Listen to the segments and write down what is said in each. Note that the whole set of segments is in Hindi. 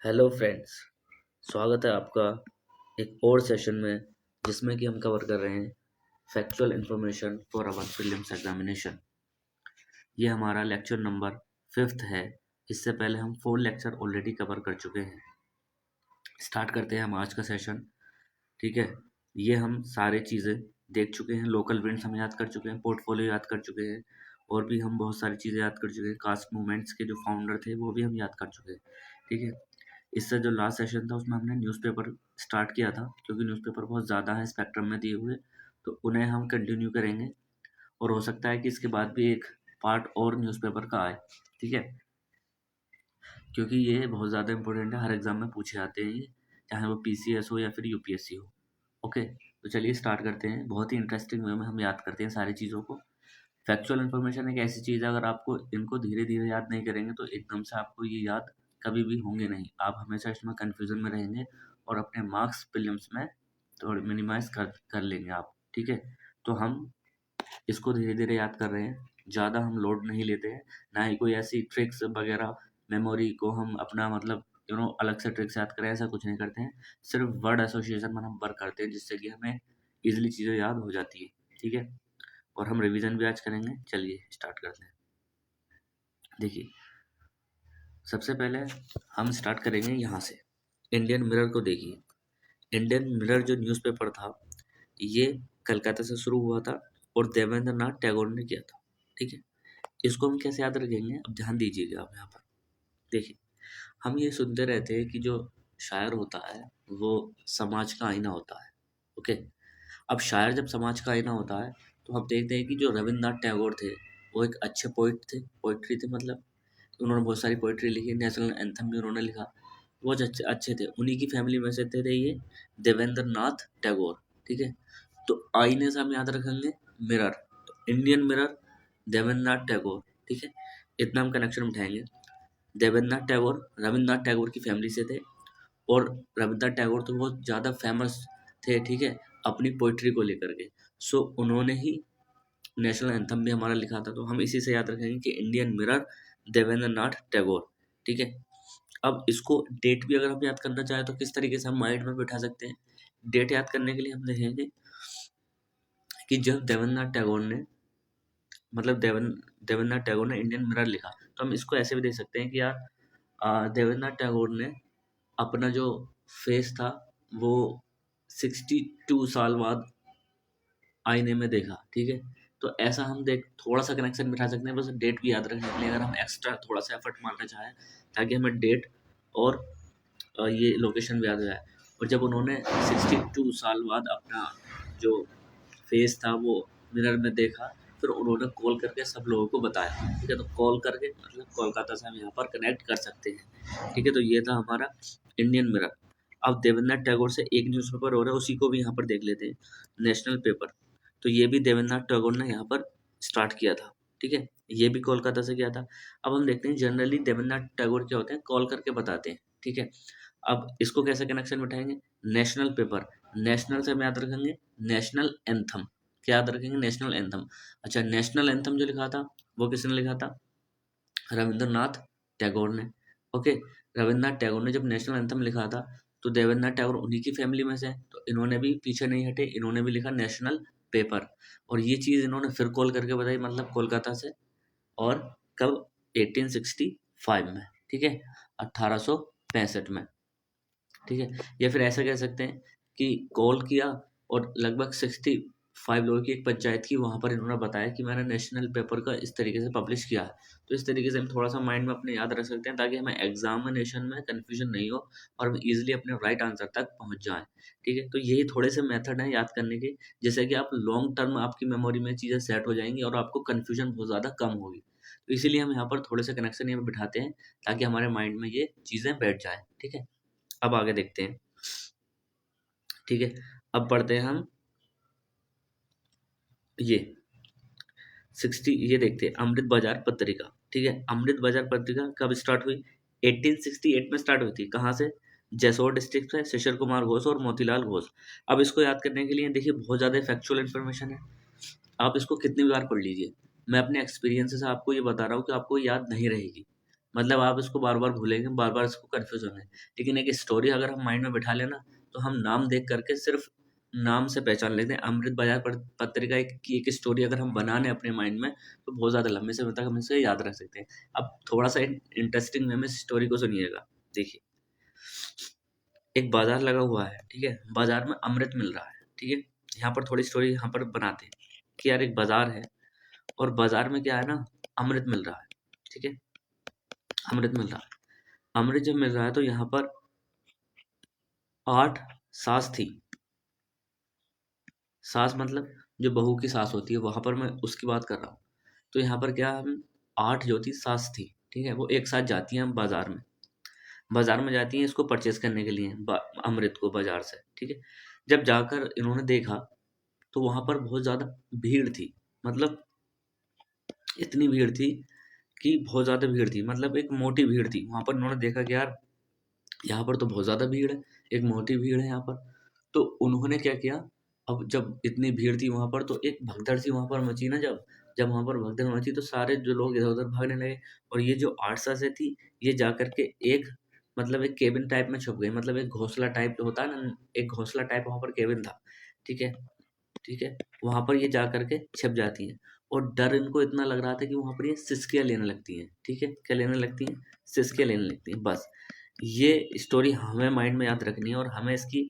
Hello friends. स्वागत है आपका एक और सेशन में जिसमें कि हम कवर कर रहे हैं factual information for our prelims examination. ये हमारा लेक्चर नंबर 5th है। इससे पहले हम 4 लेक्चर ऑलरेडी कवर कर चुके हैं। स्टार्ट करते हैं हम आज का सेशन। ठीक है, ये हम सारे चीज़ें देख चुके हैं। लोकल इवेंट्स हम याद कर चुके हैं, पोर्टफोलियो याद कर चुके हैं, और भी हम बहुत सारी चीज़ें याद कर चुके हैं। कास्ट मूवमेंट्स के जो फाउंडर थे वो भी हम याद कर चुके हैं। ठीक है, इससे जो लास्ट सेशन था उसमें हमने न्यूज़पेपर स्टार्ट किया था, क्योंकि न्यूज़पेपर बहुत ज़्यादा है स्पेक्ट्रम में दिए हुए, तो उन्हें हम कंटिन्यू करेंगे। और हो सकता है कि इसके बाद भी एक पार्ट और न्यूज़पेपर का आए। ठीक है, क्योंकि ये बहुत ज़्यादा इंपॉर्टेंट है, हर एग्जाम में पूछे जाते हैं ये, चाहे वो पीसीएस हो या फिर यूपीएससी हो। ओके, तो चलिए स्टार्ट करते हैं। बहुत ही इंटरेस्टिंग वे में हम याद करते हैं सारी चीज़ों को। फैक्चुअल इन्फॉर्मेशन एक ऐसी चीज़ है, अगर आपको इनको धीरे धीरे याद नहीं करेंगे तो एकदम से आपको ये याद कभी भी होंगे नहीं। आप हमेशा इसमें कन्फ्यूज़न में रहेंगे और अपने मार्क्स प्रीलिम्स में थोड़े मिनिमाइज़ कर लेंगे आप। ठीक है, तो हम इसको धीरे धीरे याद कर रहे हैं, ज़्यादा हम लोड नहीं लेते हैं, ना ही कोई ऐसी ट्रिक्स वगैरह मेमोरी को हम अपना मतलब अलग से ट्रिक्स याद करें, ऐसा कुछ नहीं करते हैं। सिर्फ वर्ड एसोसिएशन में हम वर्क करते हैं, जिससे कि हमें ईजिली चीज़ें याद हो जाती है। ठीक है, और हम रिवीजन भी आज करेंगे। चलिए स्टार्ट करते हैं। देखिए, सबसे पहले हम स्टार्ट करेंगे यहाँ से। इंडियन मिरर को देखिए। इंडियन मिरर जो न्यूज़पेपर था, ये कलकत्ता से शुरू हुआ था और देवेंद्र नाथ टैगोर ने किया था। ठीक है, इसको हम कैसे याद रखेंगे, अब ध्यान दीजिएगा। आप यहाँ पर देखिए, हम ये सुनते रहते हैं कि जो शायर होता है वो समाज का आईना होता है। ओके, अब शायर जब समाज का आईना होता है तो हम देखते हैं कि जो रविन्द्रनाथ टैगोर थे वो एक अच्छे पोइट थे, पोइट्री थे, मतलब उन्होंने बहुत सारी पोइट्री लिखी, नेशनल एंथम भी उन्होंने लिखा, बहुत अच्छे अच्छे थे। उन्हीं की फैमिली में से थे ये देवेंद्र नाथ टैगोर। ठीक है, तो आईने से हम याद रखेंगे मिरर, तो इंडियन मिरर देवेंद्र नाथ टैगोर। ठीक है, इतना हम कनेक्शन उठाएंगे। देवेंद्र नाथ टैगोर रविन्द्रनाथ टैगोर की फैमिली से थे, और रविन्द्रनाथ टैगोर तो बहुत ज़्यादा फेमस थे। ठीक है, अपनी पोइट्री को लेकर के। सो उन्होंने ही नेशनल एंथम भी हमारा लिखा था, तो हम इसी से याद रखेंगे कि इंडियन मिरर देवेंद्र नाथ टैगोर। ठीक है, अब इसको डेट भी अगर हम याद करना चाहें तो किस तरीके से हम माइंड में बिठा सकते हैं। डेट याद करने के लिए हम देखेंगे कि जब देवेंद्रनाथ टैगोर ने मतलब देवेंद्रनाथ टैगोर ने इंडियन मिरर लिखा, तो हम इसको ऐसे भी देख सकते हैं कि यार देवेंद्रनाथ टैगोर ने अपना जो फेस था वो 62 साल बाद आईने में देखा। ठीक है, तो ऐसा हम देख थोड़ा सा कनेक्शन बिठा सकते हैं, बस डेट भी याद रखने के लिए अगर हम एक्स्ट्रा थोड़ा सा एफर्ट मारना चाहें, ताकि हमें डेट और ये लोकेशन भी याद हो जाए। और जब उन्होंने 62 साल बाद अपना जो फेस था वो मिरर में देखा, फिर उन्होंने कॉल करके सब लोगों को बताया। ठीक है, तो कॉल करके मतलब कोलकाता से हम यहाँ पर कनेक्ट कर सकते हैं। ठीक है, तो ये था हमारा इंडियन मिरर। अब देवेंद्रनाथ टैगोर से एक न्यूज़पेपर हो रहा है, उसी को भी यहाँ पर देख लेते हैं, नेशनल पेपर। तो ये भी देवेंद्रनाथ टैगोर ने यहाँ पर स्टार्ट किया था। ठीक है, ये भी कोलकाता से किया था। अब हम देखते हैं जनरली देवेंद्रनाथ टैगोर क्या होते हैं, कॉल करके बताते हैं। ठीक है, अब इसको कैसे कनेक्शन बिठाएंगे, नेशनल पेपर, नेशनल से हम याद रखेंगे नेशनल एंथम। क्या याद रखेंगे, नेशनल एंथम। अच्छा, नेशनल एंथम जो लिखा था वो किसने लिखा था, रविंद्रनाथ टैगोर ने। ओके, रविंद्रनाथ टैगोर ने जब नेशनल एंथम लिखा था तो देवेंद्रनाथ टैगोर उन्हीं की फैमिली में से हैं, तो इन्होंने भी पीछे नहीं हटे, इन्होंने भी लिखा नेशनल पेपर। और ये चीज़ इन्होंने फिर कॉल करके बताई, मतलब कोलकाता से। और कब, 1865 में। ठीक है, 1865 में। ठीक है, या फिर ऐसा कह सकते हैं कि कॉल किया और लगभग 65 लोगों की एक पंचायत की, वहाँ पर इन्होंने बताया कि मैंने नेशनल पेपर का इस तरीके से पब्लिश किया है। तो इस तरीके से हम थोड़ा सा माइंड में अपने याद रख सकते हैं, ताकि हमें एग्जामिनेशन में कन्फ्यूजन नहीं हो और हम इजीली अपने राइट आंसर तक पहुँच जाएं। ठीक है, तो यही थोड़े से मेथड हैं याद करने के, जैसे कि आप लॉन्ग टर्म आपकी मेमोरी में चीज़ें सेट हो जाएंगी और आपको कन्फ्यूजन बहुत ज़्यादा कम होगी। तो इसीलिए हम यहाँ पर थोड़े से कनेक्शन यहाँ बिठाते हैं, ताकि हमारे माइंड में ये चीज़ें बैठ जाएँ। ठीक है, अब आगे देखते हैं। ठीक है, अब पढ़ते हैं हम ये 60, ये देखते हैं अमृत बाजार पत्रिका। ठीक है, अमृत बाजार पत्रिका कब स्टार्ट हुई, 1868 में स्टार्ट हुई थी। कहाँ से, जैसोर डिस्ट्रिक्ट से शिशिर कुमार घोष और मोतीलाल घोष। अब इसको याद करने के लिए देखिए बहुत ज़्यादा फैक्चुअल इन्फॉर्मेशन है, आप इसको कितनी बार पढ़ लीजिए। मैं अपने एक्सपीरियंस से आपको ये बता रहा हूँ कि आपको याद नहीं रहेगी। मतलब आप इसको बार बार भूलेंगे, बार बार इसको कन्फ्यूज होंगे। लेकिन एक स्टोरी अगर हम माइंड में बिठा लेना, तो हम नाम देख करके सिर्फ नाम से पहचान लेते हैं। अमृत बाजार पत्रिका की एक स्टोरी अगर हम बना लें अपने माइंड में, तो बहुत ज़्यादा लंबे समय तक हम इसे याद रख सकते हैं। अब थोड़ा सा इंटरेस्टिंग वे में स्टोरी को सुनिएगा। देखिए, एक बाजार लगा हुआ है, ठीक है, बाजार में अमृत मिल रहा है, ठीक है। यहाँ पर थोड़ी स्टोरी यहाँ पर बनाते हैं कि यार एक बाजार है और बाजार में क्या है ना, अमृत मिल रहा है, ठीक है, अमृत मिल रहा है। अमृत जब मिल रहा है तो यहाँ पर 8 सास थी। सास मतलब जो बहू की सास होती है, वहां पर मैं उसकी बात कर रहा हूँ। तो यहाँ पर क्या, हम 8 जो थी सास थी, ठीक है, वो एक साथ जाती हैं बाजार में। बाजार में जाती हैं इसको परचेज करने के लिए, अमृत को बाजार से, ठीक है। जब जाकर इन्होंने देखा तो वहां पर बहुत ज्यादा भीड़ थी। मतलब इतनी भीड़ थी कि बहुत ज्यादा भीड़ थी, मतलब एक मोटी भीड़ थी। वहां पर इन्होंने देखा कि यार यहाँ पर तो बहुत ज्यादा भीड़ है, एक मोटी भीड़ है यहाँ पर। तो उन्होंने क्या किया, अब जब इतनी भीड़ थी वहां पर, तो एक भगदड़ सी वहां पर मची ना। जब जब वहां पर भगदड़ मची तो सारे जो लोग इधर उधर भागने लगे। और ये जो 8 से थी, ये जाकर के एक, मतलब एक केबिन टाइप में छुप गई। मतलब एक घोंसला टाइप होता है ना, एक घोंसला टाइप वहां पर केबिन था, ठीक है, ठीक है। वहां पर ये जा करके छिप जाती हैं। और डर इनको इतना लग रहा था कि वहां पर ये सिसकियां लेने लगती हैं, ठीक है, क्या लेने लगती हैं, सिसकियां लेने लगती हैं। बस ये स्टोरी हमें माइंड में याद रखनी है, और हमें इसकी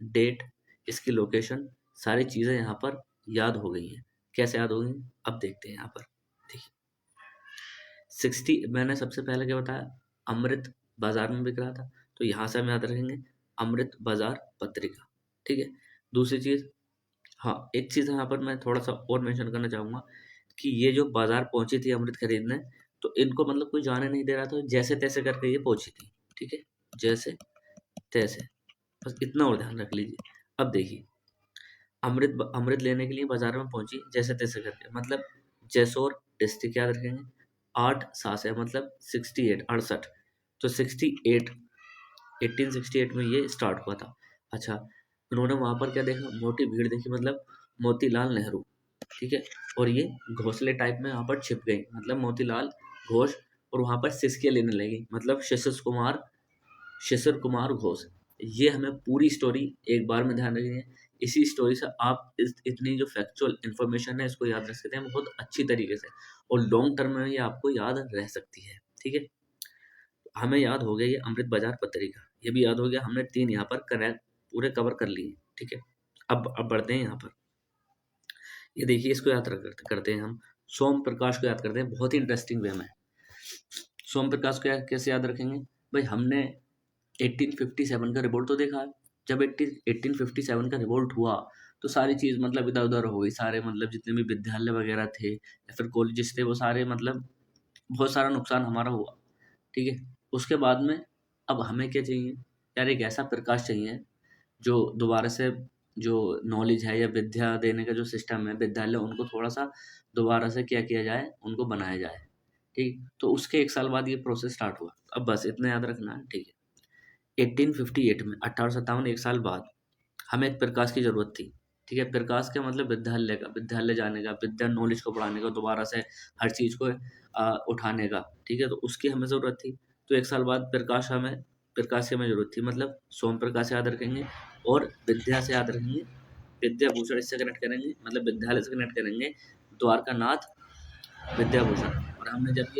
डेट, इसकी लोकेशन, सारी चीजें यहाँ पर याद हो गई हैं। कैसे याद हो गई, अब देखते हैं यहाँ पर। देखिए, 60, मैंने सबसे पहले क्या बताया, अमृत बाजार में बिक रहा था, तो यहाँ से हम याद रखेंगे अमृत बाजार पत्रिका, ठीक है। दूसरी चीज, हाँ, एक चीज़ यहाँ पर मैं थोड़ा-सा और मेंशन करना चाहूँगा कि ये जो बाज़ार पहुँची थी अमृत खरीदने, तो इनको मतलब कोई जाने नहीं दे रहा था, जैसे-तैसे करके ये पहुँची थी, ठीक है? जैसे-तैसे, बस इतना और ध्यान रख लीजिए। अब देखिए, अमृत लेने के लिए बाज़ार में पहुँची जैसे-तैसे करके, मतलब जैसोर डिस्ट्रिक्ट याद रखेंगे, 8 सासे मतलब 68, 68, तो 68, 1868 में ये स्टार्ट हुआ था। अच्छा, उन्होंने वहाँ पर क्या देखा, मोटी भीड़ देखी, मतलब मोतीलाल नेहरू, ठीक है। और ये घोंसले टाइप में यहाँ पर छिप गई, मतलब मोतीलाल घोष। और वहाँ पर सिसके लेने लगी, मतलब शिशिर कुमार घोष। ये हमें पूरी स्टोरी एक बार में ध्यान रखनी है। इसी स्टोरी से आप इतनी जो फैक्चुअल इन्फॉर्मेशन है इसको याद रख सकते हैं बहुत अच्छी तरीके से, और लॉन्ग टर्म में ये आपको याद रह सकती है, ठीक है। हमें याद हो गया ये अमृत बाजार पत्रिका, ये भी याद हो गया। हमने 3 यहाँ पर करेक्ट पूरे कवर कर लिए, ठीक है। अब बढ़ते हैं यहाँ पर। ये देखिए, इसको याद करते हैं हम, सोम प्रकाश को याद करते हैं बहुत ही इंटरेस्टिंग वे में। सोम प्रकाश को कैसे याद रखेंगे भाई, हमने 1857 का रिवोल्ट तो देखा है। जब 1857 का रिवोल्ट हुआ, तो सारी चीज़ मतलब इधर उधर हो गई। सारे मतलब जितने भी विद्यालय वगैरह थे या फिर कॉलेजेस थे, वो सारे मतलब बहुत सारा नुकसान हमारा हुआ, ठीक है। उसके बाद में अब हमें क्या चाहिए यार, एक ऐसा प्रकाश चाहिए जो दोबारा से, जो नॉलेज है या विद्या देने का जो सिस्टम है विद्यालय, उनको थोड़ा सा दोबारा से क्या किया जाए, उनको बनाया जाए, ठीक। तो उसके 1 साल बाद ये प्रोसेस स्टार्ट हुआ। अब बस इतना याद रखना है, ठीक है। 1858 में, 1857, 1 साल बाद, हमें एक प्रकाश की जरूरत थी, ठीक है। प्रकाश का मतलब विद्यालय का, विद्यालय जाने का, विद्या नॉलेज को बढ़ाने का, दोबारा से हर चीज़ को उठाने का, ठीक है। तो उसकी हमें ज़रूरत थी। तो 1 साल बाद प्रकाश की हमें ज़रूरत थी, मतलब सोम प्रकाश से याद रखेंगे। और विद्या से याद रखेंगे, विद्याभूषण इससे कनेक्ट करेंगे, मतलब विद्यालय से कनेक्ट करेंगे, द्वारका नाथ विद्याभूषण। और हमने जब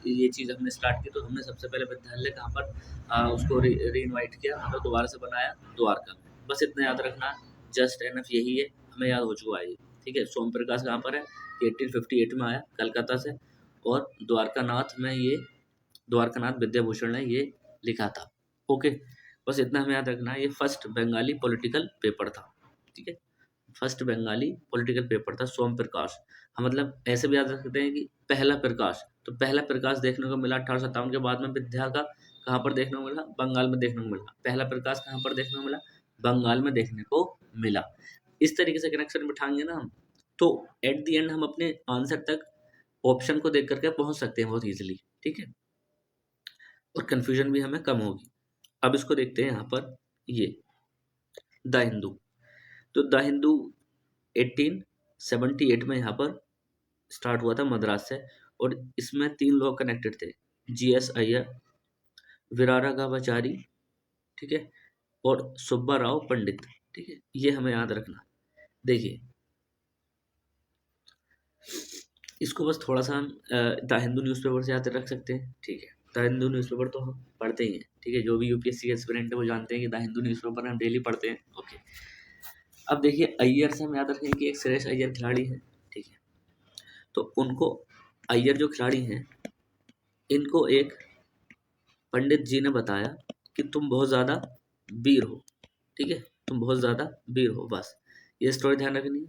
ये चीज़ हमने स्टार्ट की, तो हमने सबसे पहले विद्यालय कहाँ पर उसको री इनवाइट किया, मतलब दोबारा से बनाया द्वारका में। बस इतना याद रखना, जस्ट एनफ यही है, हमें याद हो चुका है ये, ठीक है। सोम प्रकाश कहाँ पर है, 1858 में आया कलकत्ता से, और द्वारकानाथ विद्याभूषण ने ये लिखा था, ओके। बस इतना हमें याद रखना है, ये फर्स्ट बंगाली पॉलिटिकल पेपर था, ठीक है। फर्स्ट बंगाली पॉलिटिकल पेपर था सोम प्रकाश। हम मतलब ऐसे भी याद रख सकते हैं कि पहला प्रकाश, तो पहला प्रकाश देखने को मिला 1857 के बाद में विद्या का, कहाँ पर देखने को मिला, बंगाल में देखने को मिला। पहला प्रकाश कहाँ पर देखने को मिला, बंगाल में देखने को मिला। इस तरीके से कनेक्शन बिठाएंगे ना हम, तो एट द एंड हम अपने आंसर तक ऑप्शन को देख करके पहुंच सकते हैं बहुत इजीली, ठीक है। और कंफ्यूजन भी हमें कम होगी। अब इसको देखते हैं यहाँ पर, ये द हिंदू। तो द हिंदू 1878 में यहाँ पर स्टार्ट हुआ था मद्रास से, और इसमें 3 लोग कनेक्टेड थे। GS अय्यर, विरारा गाभाचारी, ठीक है, और सुब्बा राव पंडित। ठीक है, ये हमें याद रखना। देखिए इसको बस थोड़ा सा हम द हिंदू न्यूज़पेपर से याद रख सकते हैं। ठीक है, द हिंदू न्यूज़पेपर तो हम पढ़ते ही हैं। ठीक है, जो भी यूपीएससी के एस्पिरेंट है वो जानते हैं कि द हिंदू न्यूज़पेपर हम डेली पढ़ते हैं। ओके, अब देखिए अय्यर से हम याद रखें कि एक सुरेश अय्यर खिलाड़ी है। ठीक है, तो उनको अय्यर जो खिलाड़ी हैं इनको एक पंडित जी ने बताया कि तुम बहुत ज़्यादा वीर हो। ठीक है, तुम बहुत ज़्यादा वीर हो, बस ये स्टोरी ध्यान रखनी है।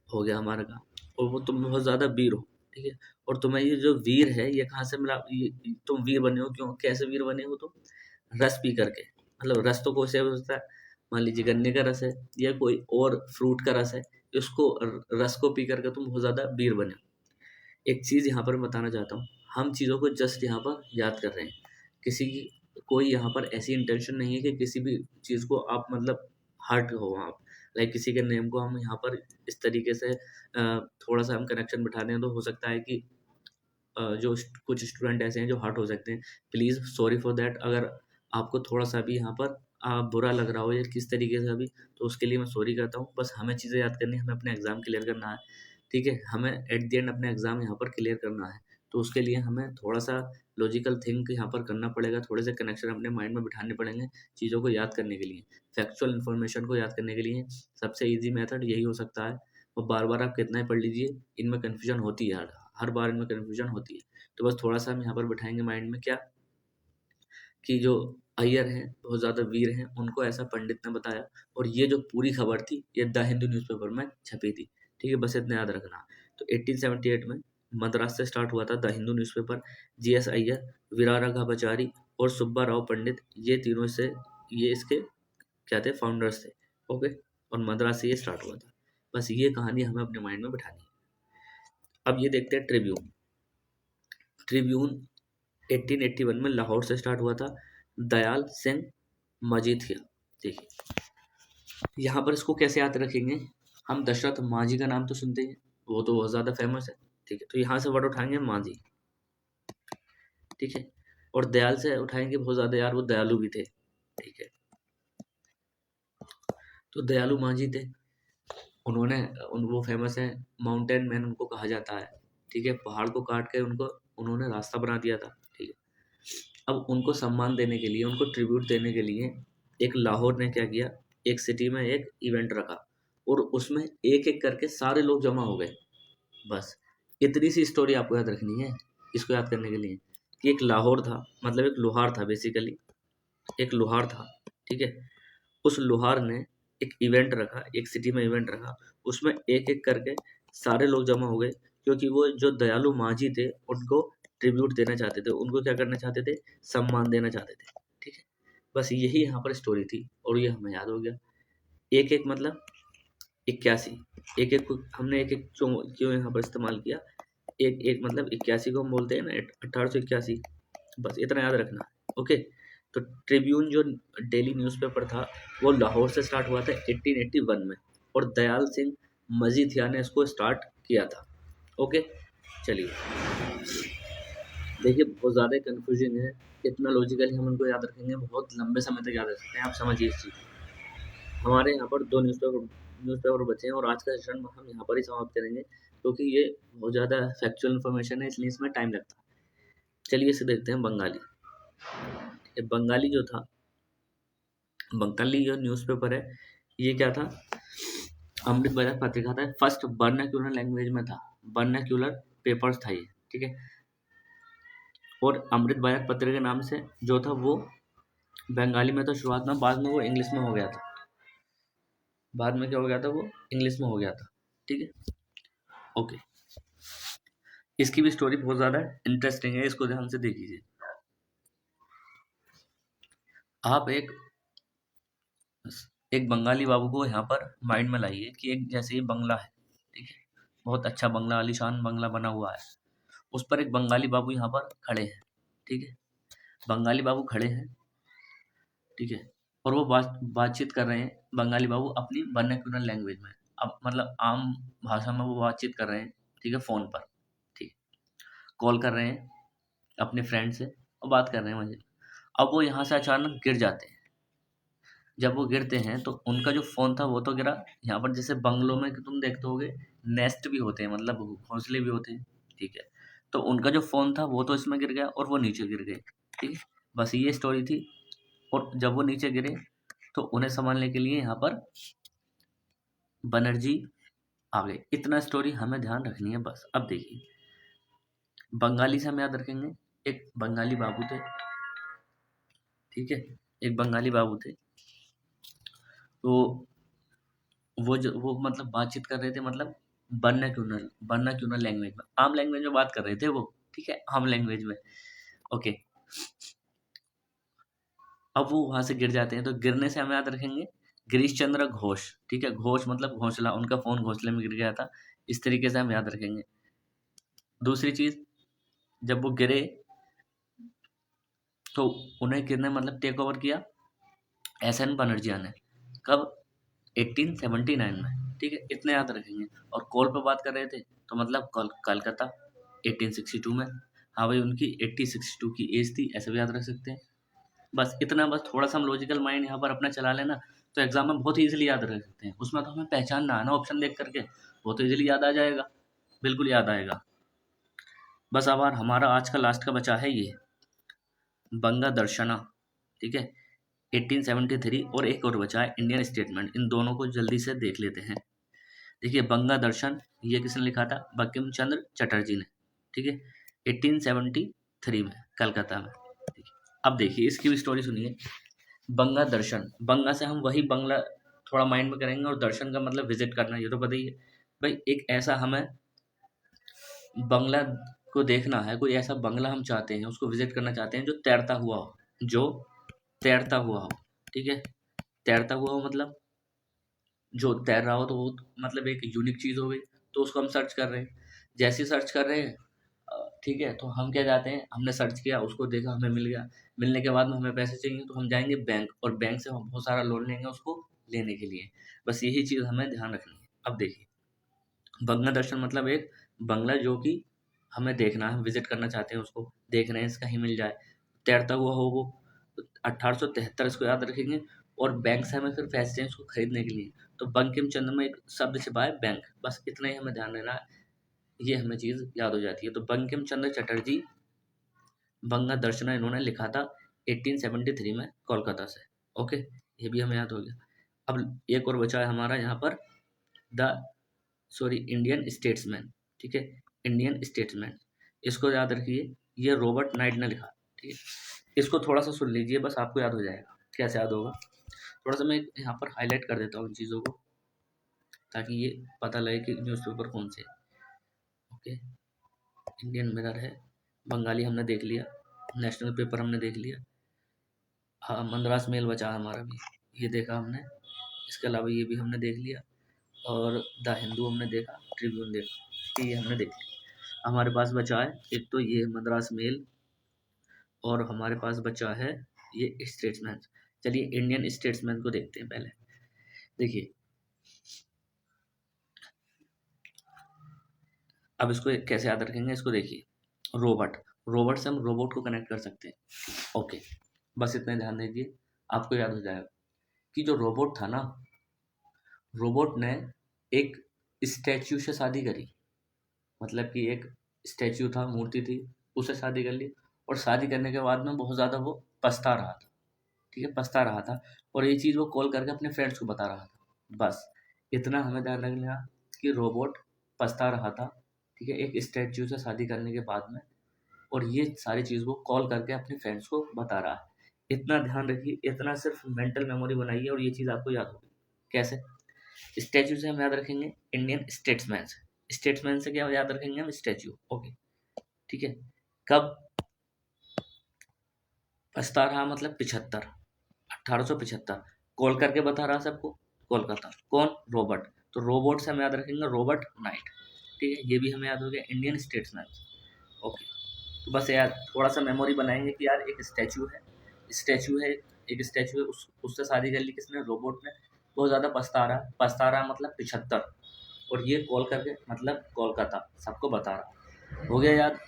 हो गया हमारा काम। और वो तुम बहुत ज़्यादा वीर हो। ठीक है, और तुम्हें ये जो वीर है ये कहाँ से मिला, ये तुम वीर बने हो क्यों, कैसे वीर बने हो तुम, रस पी करके। मतलब रस तो कोई से हो सकता है, मान लीजिए गन्ने का रस है या कोई और फ्रूट का रस है, उसको रस को पी करके तुम बहुत ज़्यादा वीर बने हो। एक चीज़ यहाँ पर बताना चाहता हूँ, हम चीज़ों को जस्ट यहाँ पर याद कर रहे हैं। किसी की कोई यहाँ पर ऐसी इंटेंशन नहीं है कि किसी भी चीज़ को आप मतलब हर्ट हो आप, लाइक किसी के नेम को हम यहाँ पर इस तरीके से थोड़ा सा हम कनेक्शन बिठा दें तो हो सकता है कि कुछ स्टूडेंट ऐसे हैं जो हर्ट हो सकते हैं। Please sorry for that. अगर आपको थोड़ा सा भी यहाँ पर बुरा लग रहा हो या किस तरीके से अभी, तो उसके लिए मैं सॉरी करता हूँ। बस हमें चीज़ें याद करनी है, हमें अपने एग्ज़ाम क्लियर करना है। ठीक है, हमें एट द एंड अपने एग्ज़ाम यहाँ पर क्लियर करना है, तो उसके लिए हमें थोड़ा सा लॉजिकल थिंक यहाँ पर करना पड़ेगा, थोड़े से कनेक्शन अपने माइंड में बिठाने पड़ेंगे चीज़ों को याद करने के लिए। फैक्चुअल इन्फॉर्मेशन को याद करने के लिए सबसे ईजी मेथड यही हो सकता है। और बार बार आप कितना ही पढ़ लीजिए, इनमें कन्फ्यूजन होती है, हर बार इनमें कन्फ्यूजन होती है। तो बस थोड़ा सा हम यहाँ पर बिठाएंगे माइंड में क्या, कि जो अय्यर हैं बहुत ज़्यादा वीर हैं, उनको ऐसा पंडित ने बताया। और ये जो पूरी खबर थी ये द हिंदू न्यूज़पेपर में छपी थी। ठीक है, बस इतना याद रखना। तो 1878 में मद्रास से स्टार्ट हुआ था the Hindu newspaper. GS Iyer, Veeraraghavachari और सुब्बा राव पंडित, ये तीनों से ये इसके क्या थे, फाउंडर्स थे। ओके, और मद्रास से ये स्टार्ट हुआ था। बस ये कहानी हमें अपने माइंड में बिठानी है। अब ये देखते हैं ट्रिब्यून। ट्रिब्यून 1881 में लाहौर से स्टार्ट हुआ था। दयाल सिंह मजीठिया। देखिए यहाँ पर इसको कैसे याद रखेंगे, हम दशरथ मांझी का नाम तो सुनते हैं, वो तो बहुत ज़्यादा फेमस है। ठीक है, तो यहाँ से वर्ड उठाएंगे मांझी। ठीक है, और दयाल से उठाएंगे बहुत ज़्यादा, यार वो दयालु भी थे। ठीक है, तो दयालु मांझी थे, उन्होंने वो फेमस है, माउंटेन मैन उनको कहा जाता है। ठीक है, पहाड़ को काट के उनको उन्होंने रास्ता बना दिया था। ठीक है, अब उनको सम्मान देने के लिए, उनको ट्रिब्यूट देने के लिए एक लाहौर ने क्या किया, एक सिटी में एक इवेंट रखा और उसमें एक एक करके सारे लोग जमा हो गए। बस इतनी सी स्टोरी आपको याद रखनी है इसको याद करने के लिए, कि एक लाहौर था, मतलब एक लोहार था बेसिकली, एक लोहार था। ठीक है, उस लोहार ने एक इवेंट रखा, एक सिटी में इवेंट रखा, उसमें एक एक करके सारे लोग जमा हो गए, क्योंकि वो जो दयालु मांझी थे उनको ट्रिब्यूट देना चाहते थे, उनको क्या करना चाहते थे, सम्मान देना चाहते थे। ठीक है, बस यही यहाँ पर स्टोरी थी और ये हमें याद हो गया। एक एक मतलब 81, एक एक हमने एक एक क्यों क्यों यहाँ पर इस्तेमाल किया, एक एक मतलब 81 को हम बोलते हैं ना 1881, बस इतना याद रखना। ओके, तो ट्रिब्यून जो डेली न्यूज़पेपर था वो लाहौर से स्टार्ट हुआ था 1881 में, और दयाल सिंह मजीठिया ने इसको स्टार्ट किया था। ओके, चलिए देखिए बहुत ज़्यादा कन्फ्यूजन है, इतना लॉजिकली हम उनको याद रखेंगे बहुत लंबे समय तक याद रख सकते हैं। आप समझिए इस चीज़, हमारे यहाँ पर 2 न्यूज़पेपर बचे हैं और आज का सेशन हम यहाँ पर ही समाप्त करेंगे, क्योंकि ये बहुत ज़्यादा फैक्चुअल इन्फॉर्मेशन है, इसलिए इसमें टाइम लगता है। चलिए इसे देखते हैं बंगाली। ये बंगाली जो था, बंगाली जो न्यूज़पेपर है ये क्या था, अमृत बाजार पत्रिका था, फर्स्ट वर्नाक्यूलर लैंग्वेज में था, वर्नाक्यूलर पेपर्स था ये। ठीक है, और अमृत बाजार पत्रिका के नाम से जो था वो बंगाली में था शुरुआत में, बाद में वो इंग्लिश में हो गया था। बाद में क्या हो गया था, वो इंग्लिश में हो गया था। ठीक है, ओके, इसकी भी स्टोरी बहुत ज़्यादा इंटरेस्टिंग है, इसको ध्यान से देखिए। आप एक बंगाली बाबू को यहाँ पर माइंड में लाइए कि एक जैसे ही बंगला है, ठीक है, बहुत अच्छा बंगला, आलीशान बंगला बना हुआ है, उस पर एक बंगाली बाबू यहाँ पर खड़े हैं। ठीक है, बंगाली बाबू खड़े हैं, ठीक है, और वो बातचीत कर रहे हैं बंगाली बाबू अपनी वर्नाक्यूलर लैंग्वेज में, अब मतलब आम भाषा में वो बातचीत कर रहे हैं। ठीक है, फ़ोन पर, ठीक, कॉल कर रहे हैं अपने फ्रेंड से और बात कर रहे हैं मजे। अब वो यहाँ से अचानक गिर जाते हैं। जब वो गिरते हैं तो उनका जो फ़ोन था वो तो गिरा। यहाँ पर जैसे बंगलों में कि तुम देखते होगे नेस्ट भी होते हैं, मतलब घोंसले भी होते हैं, ठीक है। तो उनका जो फ़ोन था वो तो इसमें गिर गया और वो नीचे गिर गए, ठीक है। बस ये स्टोरी थी। और जब वो नीचे गिरे तो उन्हें संभालने के लिए यहाँ पर बनर्जी आ गए। इतना स्टोरी हमें ध्यान रखनी है बस। अब देखिए, बंगाली से हम याद रखेंगे। एक बंगाली बाबू थे, ठीक है। एक बंगाली बाबू थे। तो वो मतलब बातचीत कर रहे थे, मतलब वर्नाक्यूलर लैंग्वेज में, आम लैंग्वेज में बात कर रहे थे वो, ठीक है, आम लैंग्वेज में। ओके। अब वो वहां से गिर जाते हैं, तो गिरने से हम याद रखेंगे गिरीश चंद्र घोष, ठीक है। घोष मतलब घोंसला, उनका फोन घोंसले में गिर गया था। इस तरीके से हम याद रखेंगे। दूसरी चीज, जब वो गिरे तो उन्हें गिरने मतलब टेक ओवर किया एसएन बनर्जिया ने। कब? 1879 में, ठीक है। इतने याद रखेंगे। और कॉल पे बात कर रहे थे तो मतलब कलकत्ता 1862 में। हाँ भाई, उनकी 1862 की एज थी, ऐसे भी याद रख सकते हैं। बस इतना, बस थोड़ा सा हम लॉजिकल माइंड यहाँ पर अपना चला लेना तो एग्जाम में बहुत ईजिली याद रख सकते हैं। उसमें तो हमें पहचानना है ना, ऑप्शन देख करके वो तो ईजिली याद आ जाएगा, बिल्कुल याद आएगा। बस अब यार हमारा आज का लास्ट का बचा है ये बंगा दर्शना, ठीक है, 1873। और एक और बचा है इंडियन स्टेटमेंट। इन दोनों को जल्दी से देख लेते हैं। देखिए, बंगा दर्शन ये किसने लिखा था? बंकिम चंद्र चटर्जी ने, ठीक है, 1873 में, कलकत्ता में, ठीक है। अब देखिए इसकी भी स्टोरी सुनिए। बंगा दर्शन, बंगा से हम वही बंगला थोड़ा माइंड में करेंगे, और दर्शन का मतलब विजिट करना, ये तो पता ही है भाई। एक ऐसा हमें बंगला को देखना है, कोई ऐसा बंगला हम चाहते हैं, उसको विजिट करना चाहते हैं जो तैरता हुआ हो, जो तैरता हुआ हो, ठीक है। तैरता हुआ हो मतलब जो तैर रहा हो, तो वो मतलब एक यूनिक चीज़ हो गई। तो उसको हम सर्च कर रहे हैं। जैसे ही सर्च कर रहे हैं, ठीक है, तो हम क्या चाहते हैं, हमने सर्च किया, उसको देखा, हमें मिल गया। मिलने के बाद में हमें पैसे चाहिए तो हम जाएंगे बैंक, और बैंक से हम बहुत सारा लोन लेंगे उसको लेने के लिए। बस यही चीज़ हमें ध्यान रखनी है। अब देखिए, बंगला दर्शन मतलब एक बंगला जो कि हमें देखना है, विजिट करना चाहते हैं, उसको देख रहे हैं, कहीं मिल जाए, तैरता हुआ हो वो। 1873 इसको याद रखेंगे। और बैंक से हमें फिर पैसे चाहिए उसको खरीदने के लिए, तो बंकिम चंद्र में एक शब्द छिपा है बैंक। बस इतना ही हमें ध्यान देना है, ये हमें चीज़ याद हो जाती है। तो बंकिम चंद्र चटर्जी बंगा दर्शना इन्होंने लिखा था 1873 में कोलकाता से। ओके, ये भी हमें याद हो गया। अब एक और बचा है हमारा यहाँ पर द इंडियन स्टेट्समैन, ठीक है, इंडियन स्टेट्समैन। इसको याद रखिए, ये रॉबर्ट नाइट ने लिखा, ठीक है। इसको थोड़ा सा सुन लीजिए, बस आपको याद हो जाएगा। कैसे याद होगा? थोड़ा सा मैं यहाँ पर हाईलाइट कर देता हूँ इन चीज़ों को, ताकि ये पता लगे कि न्यूज़पेपर कौन से है। ओके, इंडियन मिरर है, बंगाली हमने देख लिया, नेशनल पेपर हमने देख लिया, हाँ मद्रास मेल बचा हमारा भी, ये देखा हमने। इसके अलावा ये भी हमने देख लिया, और द हिंदू हमने देखा, ट्रिब्यून देखा, ये हमने देख लिया। हमारे पास बचा है एक तो ये मद्रास मेल, और हमारे पास बचा है ये स्टेट्समैन। चलिए इंडियन स्टेट्समैन को देखते हैं पहले। देखिए, अब इसको कैसे याद रखेंगे, इसको देखिए, रोबोट, रोबोट से हम रोबोट को कनेक्ट कर सकते हैं। ओके, बस इतना ध्यान दीजिए, आपको याद हो जाएगा कि जो रोबोट था ना, रोबोट ने एक स्टैच्यू से शादी करी। मतलब कि एक स्टैच्यू था, मूर्ति थी, उससे शादी कर ली। और शादी करने के बाद में बहुत ज़्यादा वो पछता रहा था, ठीक है, पछता रहा था। और ये चीज़ वो कॉल करके अपने फ्रेंड्स को बता रहा था। बस इतना हमें ध्यान रखना कि रोबोट पछता रहा था, ठीक है, एक स्टैच्यू से शादी करने के बाद में। और ये सारी चीज़ वो कॉल करके अपने फ्रेंड्स को बता रहा है। इतना ध्यान रखिए, इतना सिर्फ मेंटल मेमोरी बनाइए और ये चीज़ आपको याद होगी। कैसे? स्टैच्यू से हम याद रखेंगे इंडियन स्टेट्समैन से। स्टेट्समैन से क्या याद रखेंगे हम? स्टैच्यू। ओके, ठीक है। कब पछता रहा मतलब 75, 1875। कॉल करके बता रहा सबको, कोलकाता। कौन? रोबोट। तो रोबोट से हम याद रखेंगे रॉबर्ट नाइट, ठीक है, ये भी हमें याद हो गया, इंडियन स्टेट्समैन। ओके, तो बस यार थोड़ा सा मेमोरी बनाएंगे कि यार एक स्टैचू है, स्टैचू है, एक स्टैचू है, उससे शादी कर ली किसने? रोबोट ने। बहुत ज़्यादा पछता रहा मतलब 75। और ये कॉल करके मतलब कोलकाता सबको बता रहा। हो गया याद?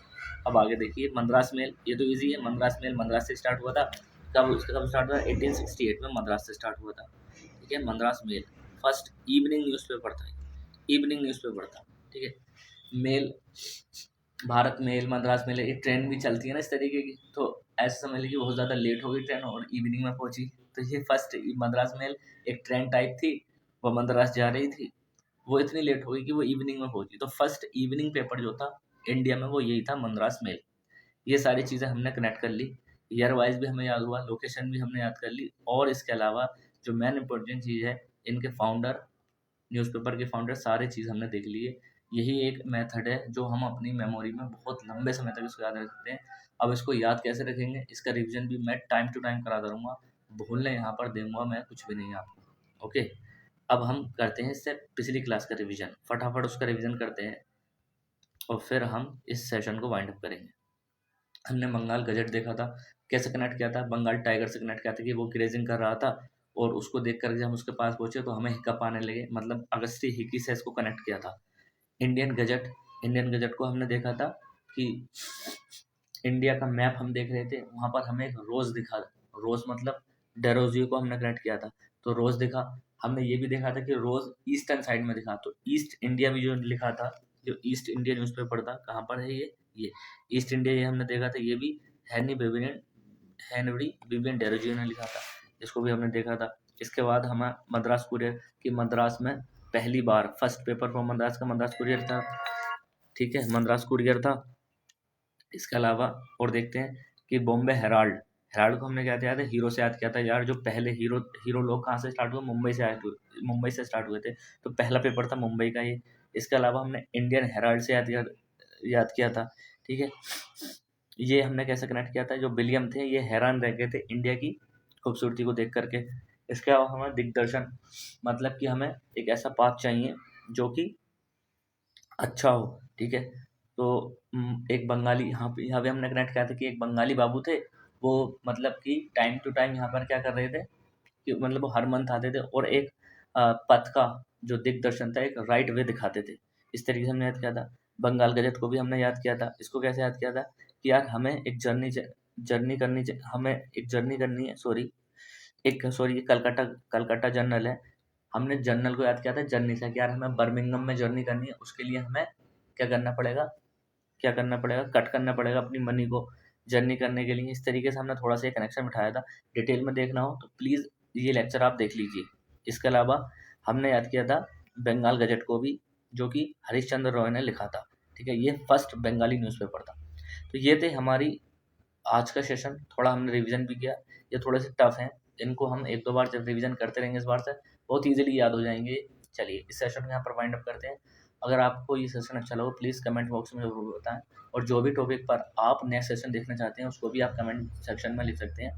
अब आगे देखिए मद्रास मेल, ये तो इजी है। मद्रास मेल मद्रास से स्टार्ट हुआ था। कब स्टार्ट हुआ? 1868 में मद्रास से स्टार्ट हुआ था। ठीक है, Madras mail first evening newspaper था, इवनिंग न्यूज़पेपर था। ठीक है, mail, Bharat mail, Madras mail, एक ट्रेन भी चलती है ना इस तरीके की, तो ऐसा समझ लीजिए कि बहुत ज़्यादा लेट हो गई ट्रेन और इवनिंग में पहुंची। तो ये फर्स्ट मद्रास मेल एक ट्रेन टाइप थी, वो मद्रास जा रही थी, वो इतनी लेट हो गई कि वो इवनिंग में पहुंची। तो फर्स्ट इवनिंग पेपर जो था इंडिया में वो यही था, मद्रास मेल। ये सारी चीज़ें हमने कनेक्ट कर ली, ईयर वाइज भी हमें याद हुआ, लोकेशन भी हमने याद कर ली, और इसके अलावा जो मेन इंपॉर्टेंट चीज़ है, इनके फाउंडर, न्यूज़पेपर के फाउंडर, सारी चीज़ हमने देख ली है। यही एक मेथड है जो हम अपनी मेमोरी में बहुत लंबे समय तक इसको याद रख सकते हैं। अब इसको याद कैसे रखेंगे, इसका रिवीजन भी मैं टाइम टू टाइम कराता रहूँगा, भूलने यहाँ पर दूंगा मैं कुछ भी नहीं आपको। ओके, अब हम करते हैं इससे पिछली क्लास का रिवीजन, फटाफट उसका रिवीजन करते हैं और फिर हम इस सेशन को वाइंड अप करेंगे। हमने बंगाल गजट देखा था, कैसे कनेक्ट किया था, बंगाल टाइगर से कनेक्ट किया था कि वो ग्रेजिंग कर रहा था, और उसको देख कर जब हम उसके पास पहुंचे तो हमें हिक्कप आने लगे, मतलब अगस्ती हिक्की से इसको कनेक्ट किया था। इंडियन गजट, इंडियन गजट को हमने देखा था कि इंडिया का मैप हम देख रहे थे, वहाँ पर हमें एक रोज़ दिखा, रोज़ मतलब डेरोजियो को हमने कनेक्ट किया था, तो रोज़ दिखा। हमने ये भी देखा था कि रोज़ ईस्टर्न साइड में दिखा, तो ईस्ट इंडिया भी जो लिखा था, जो ईस्ट इंडिया न्यूज़पेपर था, कहाँ पर है ये ईस्ट इंडिया, ये हमने देखा था, ये भी हेनरी विवियन डेरोजियो ने लिखा था, इसको भी हमने देखा था। इसके बाद हमें मद्रास कुरियर, कि मद्रास में पहली बार फर्स्ट पेपर फॉर मद्रास का मद्रास कुरियर था। ठीक है, मद्रास कुरियर था। इसके अलावा और देखते हैं कि बॉम्बे हेराल्ड, हेराल्ड को हमने क्या किया था, हीरो से याद किया था यार, जो पहले हीरो हीरो लोग कहाँ से स्टार्ट हुए, मुंबई से आए थे, मुंबई से स्टार्ट हुए थे, तो पहला पेपर था मुंबई का ये। इसके अलावा हमने इंडियन हेराल्ड से याद किया था। ठीक है, ये हमने कैसे कनेक्ट किया था, जो विलियम थे ये हैरान रह गए थे इंडिया की खूबसूरती को देख करके। इसके अलावा हमें दिग्दर्शन, मतलब कि हमें एक ऐसा पाथ चाहिए जो कि अच्छा हो। ठीक है, तो एक बंगाली, यहाँ पे हमने कनेक्ट किया था कि एक बंगाली बाबू थे, वो मतलब कि टाइम टू टाइम यहाँ पर क्या कर रहे थे कि मतलब वो हर मंथ आते थे और एक पथ का जो दिग्दर्शन था, एक राइट वे दिखाते थे। इस तरीके से हमने याद किया था। बंगाल गजट को भी हमने याद किया था। इसको कैसे याद किया था कि यार हमें एक हमें एक जर्नी करनी है, सॉरी ये कलकत्ता कलकत्ता जर्नल है, हमने जर्नल को याद किया था जर्नी से, कि यार हमें बर्मिंघम में जर्नी करनी है, उसके लिए हमें क्या करना पड़ेगा, कट करना पड़ेगा अपनी मनी को जर्नी करने के लिए। इस तरीके से हमने थोड़ा सा ये कनेक्शन बिठाया था। डिटेल में देखना हो तो प्लीज़ ये लेक्चर आप देख लीजिए। इसके अलावा हमने याद किया था बंगाल गजट को भी, जो कि हरीश चंद्र रॉय ने लिखा था। ठीक है, ये फर्स्ट बंगाली न्यूज़पेपर था। तो ये थे हमारी आज का सेशन, थोड़ा हमने रिवीजन भी किया। ये थोड़े से टफ हैं, इनको हम एक दो बार जब रिवीजन करते रहेंगे इस बार से बहुत ईजिली याद हो जाएंगे। चलिए इस सेशन को यहाँ पर वाइंड अप करते हैं। अगर आपको ये सेशन अच्छा लगा प्लीज़ कमेंट बॉक्स में ज़रूर बताएं, और जो भी टॉपिक पर आप नेक्स्ट सेशन देखना चाहते हैं उसको भी आप कमेंट सेक्शन में लिख सकते हैं।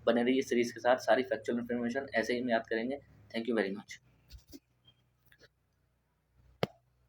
बने रहिए इस सीरीज़ के साथ, सारी फैक्चुअल इन्फॉर्मेशन ऐसे ही हम याद करेंगे। Thank you very much.